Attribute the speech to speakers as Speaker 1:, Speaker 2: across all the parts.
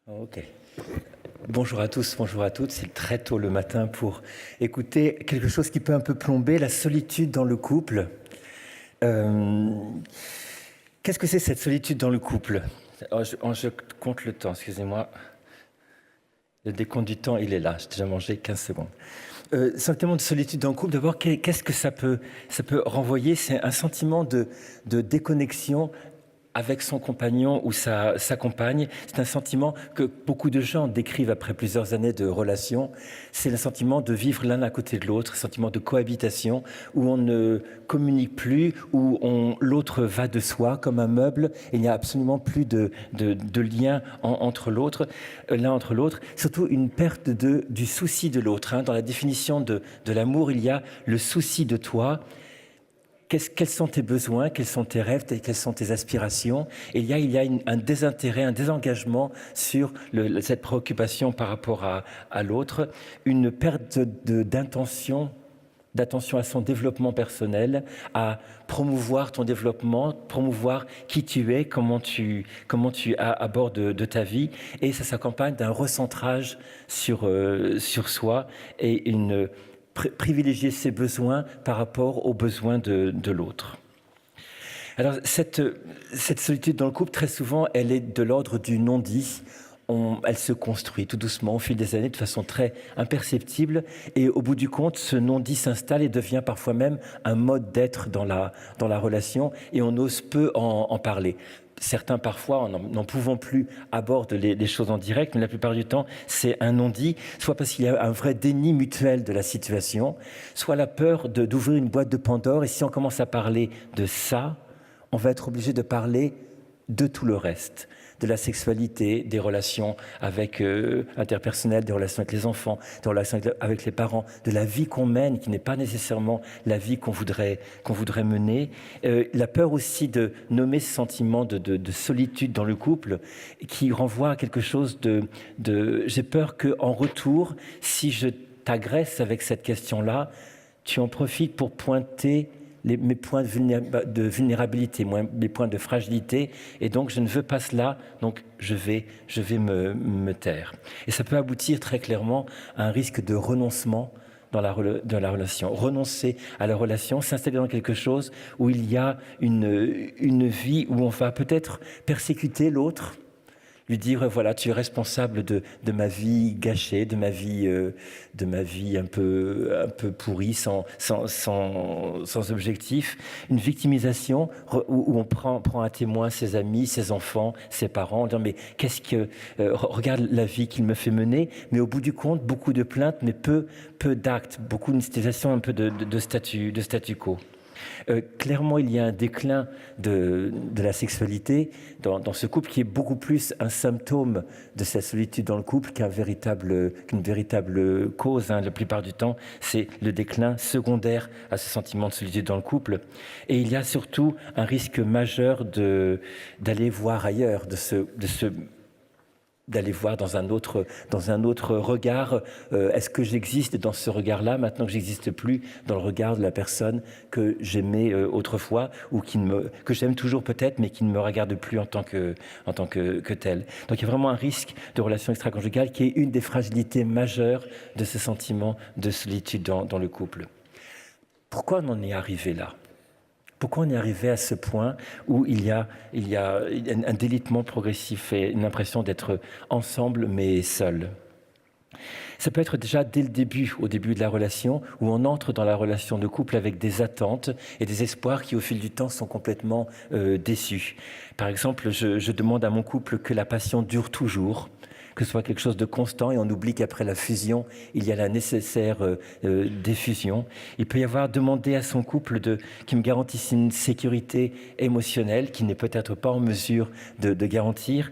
Speaker 1: Ok. Bonjour à tous, bonjour à toutes. C'est très tôt le matin pour écouter quelque chose qui peut un peu plomber la solitude dans le couple. Qu'est-ce que c'est cette solitude dans le couple? Je compte le temps, excusez-moi. Le décompte du temps, il est là. J'ai déjà mangé 15 secondes. Sentiment de solitude dans le couple, d'abord, qu'est-ce que ça peut renvoyer? C'est un sentiment de déconnexion avec son compagnon ou sa compagne. C'est un sentiment que beaucoup de gens décrivent après plusieurs années de relation. C'est le sentiment de vivre l'un à côté de l'autre, un sentiment de cohabitation où on ne communique plus, où l'autre va de soi comme un meuble. Et il n'y a absolument plus de lien entre l'un entre l'autre. Surtout une perte du souci de l'autre. Dans la définition de l'amour, il y a le souci de toi. Quels sont tes besoins, quels sont tes rêves, quelles sont tes aspirations? Et il y a un désintérêt, un désengagement sur cette préoccupation par rapport à l'autre, une perte d'attention à son développement personnel, à promouvoir ton développement, promouvoir qui tu es, comment tu abordes de ta vie. Et ça s'accompagne d'un recentrage sur soi et une privilégier ses besoins par rapport aux besoins de l'autre. Alors, cette solitude dans le couple, très souvent, elle est de l'ordre du non-dit. Elle se construit tout doucement au fil des années de façon très imperceptible et au bout du compte, ce non-dit s'installe et devient parfois même un mode d'être dans la relation et on ose peu en parler. Certains, parfois, n'en pouvant plus, abordent les choses en direct, mais la plupart du temps, c'est un non-dit, soit parce qu'il y a un vrai déni mutuel de la situation, soit la peur d'ouvrir une boîte de Pandore, et si on commence à parler de ça, on va être obligé de parler de tout le reste, de la sexualité, des relations interpersonnelles, des relations avec les enfants, des relations avec les parents, de la vie qu'on mène, qui n'est pas nécessairement la vie qu'on voudrait mener. La peur aussi de nommer ce sentiment de solitude dans le couple, qui renvoie à quelque chose j'ai peur qu'en retour, si je t'agresse avec cette question-là, tu en profites pour pointer mes points de vulnérabilité, mes points de fragilité, et donc je ne veux pas cela, donc je vais me taire. Et ça peut aboutir très clairement à un risque de renoncement dans la relation. Renoncer à la relation, s'installer dans quelque chose où il y a une vie où on va peut-être persécuter l'autre, lui dire voilà, tu es responsable de ma vie gâchée, de ma vie un peu pourrie, sans objectif, une victimisation où on prend à témoin ses amis, ses enfants, ses parents, en disant mais regarde la vie qu'il me fait mener, mais au bout du compte beaucoup de plaintes, mais peu d'actes, beaucoup une situation un peu de statu quo. Clairement, il y a un déclin de la sexualité dans ce couple qui est beaucoup plus un symptôme de cette solitude dans le couple qu'une véritable cause. La plupart du temps, c'est le déclin secondaire à ce sentiment de solitude dans le couple. Et il y a surtout un risque majeur d'aller voir ailleurs, d'aller voir dans un autre regard. Est-ce que j'existe dans ce regard-là, maintenant que j'existe plus dans le regard de la personne que j'aimais autrefois, ou que j'aime toujours peut-être, mais qui ne me regarde plus en tant que telle. Donc il y a vraiment un risque de relation extra-conjugale qui est une des fragilités majeures de ce sentiment de solitude dans le couple. Pourquoi on en est arrivé là ? Pourquoi on est arrivé à ce point où il y a un délitement progressif et une impression d'être ensemble mais seul? Ça peut être déjà dès le début, au début de la relation, où on entre dans la relation de couple avec des attentes et des espoirs qui, au fil du temps, sont complètement déçus. Par exemple, je demande à mon couple que la passion dure toujours, que ce soit quelque chose de constant, et on oublie qu'après la fusion, il y a la nécessaire diffusion. Il peut y avoir demandé à son couple qu'il me garantisse une sécurité émotionnelle qu'il n'est peut-être pas en mesure de garantir.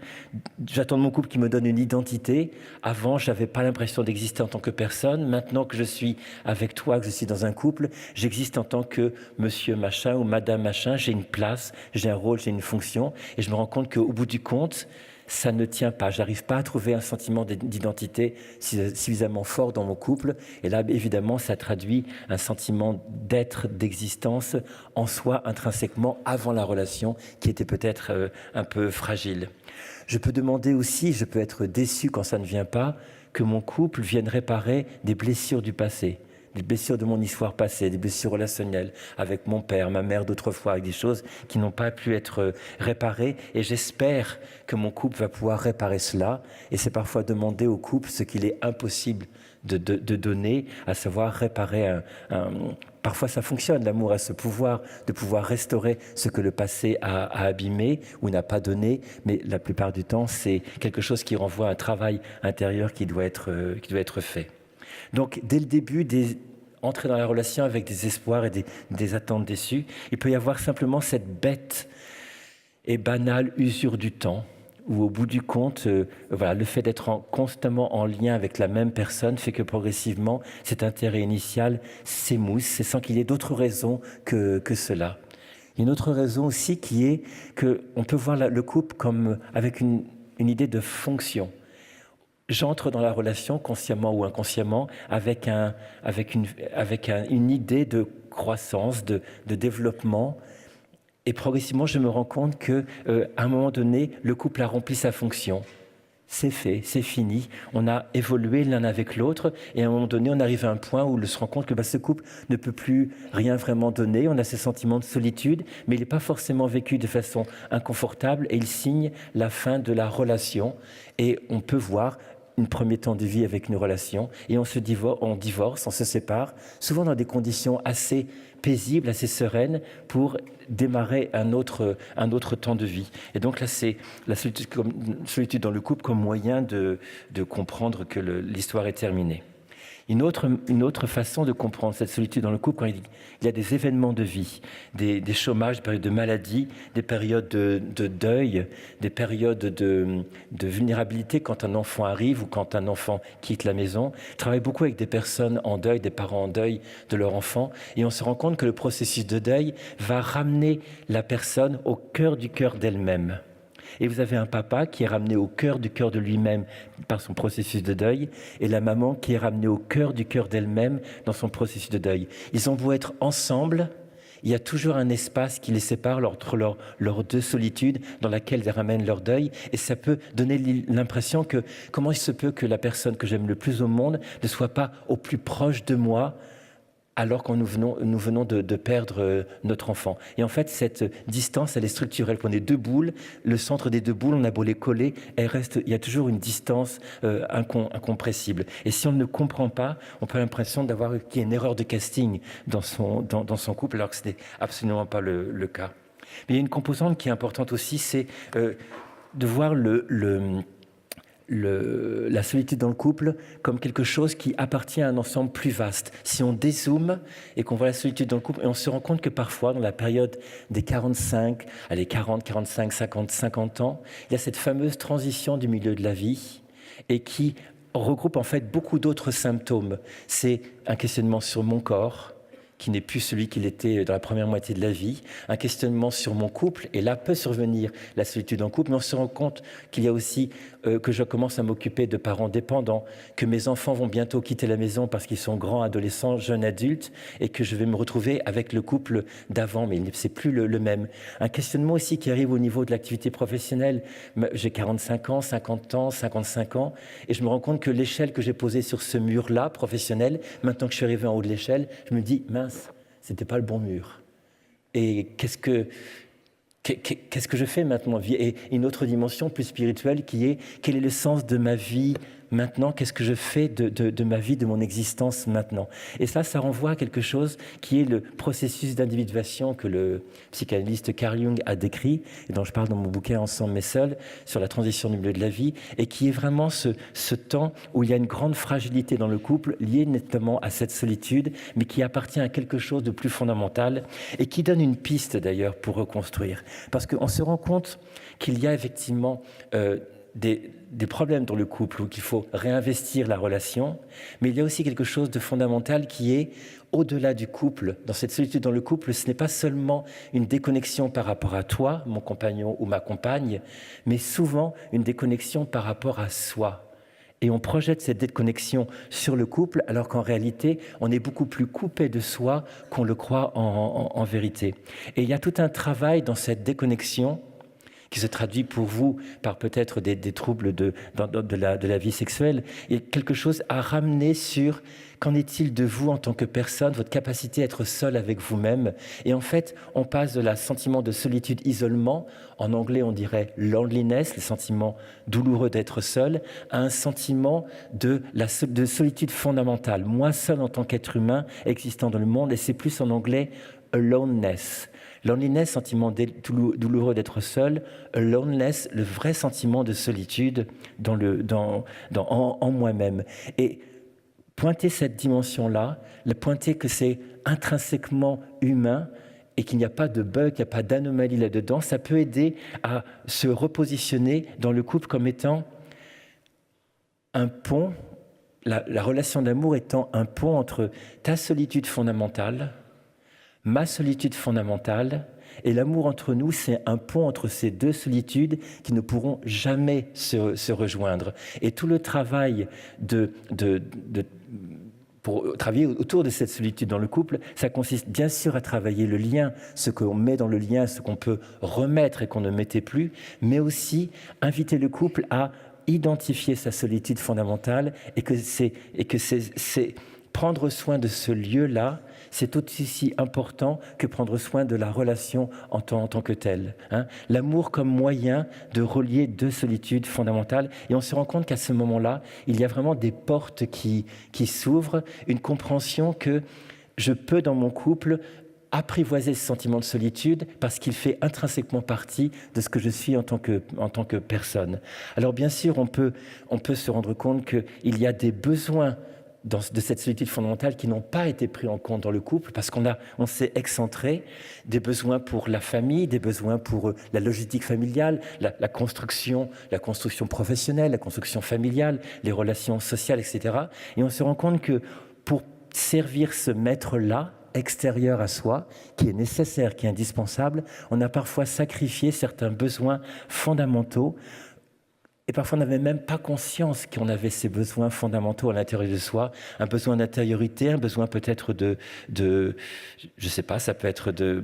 Speaker 1: J'attends de mon couple qu'il me donne une identité. Avant, je n'avais pas l'impression d'exister en tant que personne. Maintenant que je suis avec toi, que je suis dans un couple, j'existe en tant que monsieur machin ou madame machin. J'ai une place, j'ai un rôle, j'ai une fonction. Et je me rends compte qu'au bout du compte, ça ne tient pas. J'arrive pas à trouver un sentiment d'identité suffisamment fort dans mon couple. Et là, évidemment, ça traduit un sentiment d'être, d'existence en soi intrinsèquement avant la relation qui était peut-être un peu fragile. Je peux demander aussi, je peux être déçu quand ça ne vient pas, que mon couple vienne réparer des blessures du passé, des blessures de mon histoire passée, des blessures relationnelles avec mon père, ma mère d'autrefois, avec des choses qui n'ont pas pu être réparées. Et j'espère que mon couple va pouvoir réparer cela. Et c'est parfois demander au couple ce qu'il est impossible de donner, à savoir réparer Parfois ça fonctionne, l'amour a ce pouvoir de pouvoir restaurer ce que le passé a abîmé ou n'a pas donné, mais la plupart du temps c'est quelque chose qui renvoie à un travail intérieur qui doit être fait. Donc dès le début, entrer dans la relation avec des espoirs et des attentes déçues, il peut y avoir simplement cette bête et banale usure du temps, où au bout du compte, le fait d'être constamment en lien avec la même personne fait que progressivement, cet intérêt initial s'émousse, c'est sans qu'il y ait d'autres raisons que cela. Une autre raison aussi qui est qu'on peut voir le couple comme avec une idée de fonction. J'entre dans la relation, consciemment ou inconsciemment, avec une idée de croissance, de développement. Et progressivement, je me rends compte qu'à un moment donné, le couple a rempli sa fonction. C'est fait, c'est fini. On a évolué l'un avec l'autre. Et à un moment donné, on arrive à un point où on se rend compte que ce couple ne peut plus rien vraiment donner. On a ce sentiment de solitude, mais il n'est pas forcément vécu de façon inconfortable. Et il signe la fin de la relation. Et on peut voir un premier temps de vie avec une relation, et on divorce, on se sépare, souvent dans des conditions assez paisibles, assez sereines, pour démarrer un autre temps de vie. Et donc là, c'est la solitude dans le couple comme moyen de comprendre que l'histoire est terminée. Une autre façon de comprendre cette solitude dans le couple, quand il y a des événements de vie, des chômages, des périodes de maladie, des périodes de deuil, des périodes de vulnérabilité quand un enfant arrive ou quand un enfant quitte la maison. Je travaille beaucoup avec des personnes en deuil, des parents en deuil de leur enfant, et on se rend compte que le processus de deuil va ramener la personne au cœur du cœur d'elle-même. Et vous avez un papa qui est ramené au cœur du cœur de lui-même par son processus de deuil, et la maman qui est ramenée au cœur du cœur d'elle-même dans son processus de deuil. Ils ont beau être ensemble, il y a toujours un espace qui les sépare entre leurs deux solitudes dans laquelle ils ramènent leur deuil, et ça peut donner l'impression que comment il se peut que la personne que j'aime le plus au monde ne soit pas au plus proche de moi alors que nous venons de perdre notre enfant. Et en fait, cette distance, elle est structurelle. Quand on est deux boules, le centre des deux boules, on a beau les coller, il y a toujours une distance incompressible. Et si on ne comprend pas, on peut avoir l'impression qu'il y a une erreur de casting dans son couple, alors que ce n'est absolument pas le cas. Mais il y a une composante qui est importante aussi, c'est de voir la solitude dans le couple comme quelque chose qui appartient à un ensemble plus vaste. Si on dézoome et qu'on voit la solitude dans le couple, et on se rend compte que parfois, dans la période des 40, 45, 50 ans, il y a cette fameuse transition du milieu de la vie et qui regroupe en fait beaucoup d'autres symptômes. C'est un questionnement sur mon corps, qui n'est plus celui qu'il était dans la première moitié de la vie, un questionnement sur mon couple, et là peut survenir la solitude en couple, mais on se rend compte qu'il y a aussi que je commence à m'occuper de parents dépendants, que mes enfants vont bientôt quitter la maison parce qu'ils sont grands, adolescents, jeunes adultes, et que je vais me retrouver avec le couple d'avant, mais c'est plus le même. Un questionnement aussi qui arrive au niveau de l'activité professionnelle. J'ai 45 ans, 50 ans, 55 ans, et je me rends compte que l'échelle que j'ai posée sur ce mur-là, professionnel, maintenant que je suis arrivé en haut de l'échelle, je me dis, mince, c'était pas le bon mur. Et qu'est-ce que je fais maintenant? Et une autre dimension plus spirituelle qui est, quel est le sens de ma vie maintenant? Qu'est-ce que je fais de ma vie, de mon existence maintenant? Et ça renvoie à quelque chose qui est le processus d'individuation que le psychanalyste Carl Jung a décrit, et dont je parle dans mon bouquin Ensemble mais seul, sur la transition du milieu de la vie, et qui est vraiment ce temps où il y a une grande fragilité dans le couple, liée notamment à cette solitude, mais qui appartient à quelque chose de plus fondamental, et qui donne une piste d'ailleurs pour reconstruire. Parce qu'on se rend compte qu'il y a effectivement des problèmes dans le couple, ou qu'il faut réinvestir la relation, mais il y a aussi quelque chose de fondamental qui est au-delà du couple. Dans cette solitude dans le couple, ce n'est pas seulement une déconnexion par rapport à toi, mon compagnon ou ma compagne, mais souvent une déconnexion par rapport à soi. Et on projette cette déconnexion sur le couple, alors qu'en réalité, on est beaucoup plus coupé de soi qu'on le croit en vérité. Et il y a tout un travail dans cette déconnexion qui se traduit pour vous par peut-être des troubles de la vie sexuelle, et quelque chose à ramener sur qu'en est-il de vous en tant que personne, votre capacité à être seul avec vous-même. Et en fait, on passe de la sentiment de solitude, isolement, en anglais on dirait loneliness, le sentiment douloureux d'être seul, à un sentiment de solitude fondamentale, moi seul en tant qu'être humain existant dans le monde, et c'est plus en anglais aloneness. Loneliness, sentiment douloureux d'être seul. Aloneness, le vrai sentiment de solitude en moi-même. Et pointer cette dimension-là, pointer que c'est intrinsèquement humain et qu'il n'y a pas de bug, il n'y a pas d'anomalie là-dedans, ça peut aider à se repositionner dans le couple comme étant un pont, la relation d'amour étant un pont entre ta solitude fondamentale, ma solitude fondamentale, et l'amour entre nous, c'est un pont entre ces deux solitudes qui ne pourront jamais se rejoindre. Et tout le travail pour travailler autour de cette solitude dans le couple, ça consiste bien sûr à travailler le lien, ce qu'on met dans le lien, ce qu'on peut remettre et qu'on ne mettait plus, mais aussi inviter le couple à identifier sa solitude fondamentale et que c'est prendre soin de ce lieu-là, c'est aussi important que prendre soin de la relation en tant que telle. L'amour comme moyen de relier deux solitudes fondamentales. Et on se rend compte qu'à ce moment-là, il y a vraiment des portes qui s'ouvrent, une compréhension que je peux, dans mon couple, apprivoiser ce sentiment de solitude parce qu'il fait intrinsèquement partie de ce que je suis en tant que personne. Alors bien sûr, on peut se rendre compte qu'il y a des besoins de cette solitude fondamentale qui n'ont pas été pris en compte dans le couple parce on s'est excentré, des besoins pour la famille, des besoins pour la logistique familiale, la construction professionnelle, la construction familiale, les relations sociales, etc. Et on se rend compte que pour servir ce maître-là, extérieur à soi, qui est nécessaire, qui est indispensable, on a parfois sacrifié certains besoins fondamentaux. Et parfois, on n'avait même pas conscience qu'on avait ces besoins fondamentaux à l'intérieur de soi, un besoin d'intériorité, un besoin peut-être je sais pas, ça peut être de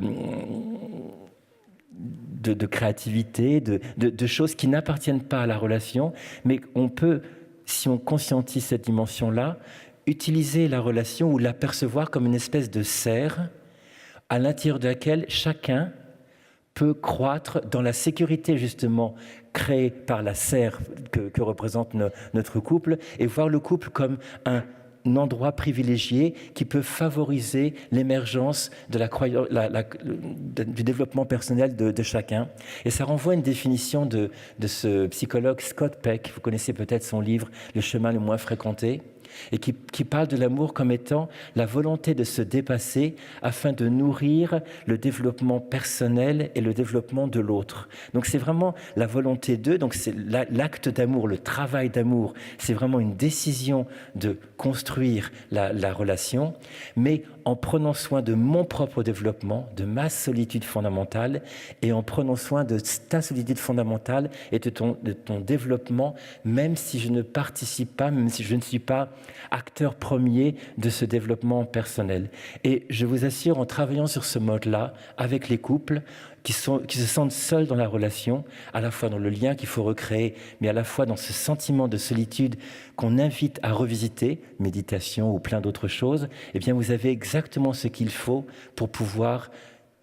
Speaker 1: créativité, de choses qui n'appartiennent pas à la relation, mais on peut, si on conscientise cette dimension-là, utiliser la relation ou l'apercevoir comme une espèce de serre à l'intérieur de laquelle chacun peut croître dans la sécurité justement créée par la serre que représente notre couple, et voir le couple comme un endroit privilégié qui peut favoriser l'émergence du développement personnel de chacun. Et ça renvoie à une définition de ce psychologue Scott Peck, vous connaissez peut-être son livre « Le chemin le moins fréquenté », et qui parle de l'amour comme étant la volonté de se dépasser afin de nourrir le développement personnel et le développement de l'autre. Donc c'est vraiment la volonté d'eux, donc c'est l'acte d'amour, le travail d'amour, c'est vraiment une décision de construire la relation, mais en prenant soin de mon propre développement, de ma solitude fondamentale, et en prenant soin de ta solitude fondamentale et de ton développement, même si je ne participe pas, même si je ne suis pas acteur premier de ce développement personnel. Et je vous assure, en travaillant sur ce mode-là, avec les couples qui se sentent seuls dans la relation, à la fois dans le lien qu'il faut recréer, mais à la fois dans ce sentiment de solitude qu'on invite à revisiter, méditation ou plein d'autres choses, eh bien vous avez exactement ce qu'il faut pour pouvoir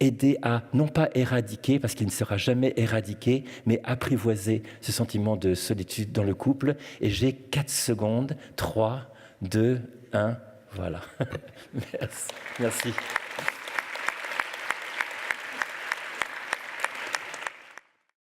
Speaker 1: aider à, non pas éradiquer, parce qu'il ne sera jamais éradiqué, mais apprivoiser ce sentiment de solitude dans le couple. Et j'ai 4 secondes, 3, 2, 1, voilà. Merci.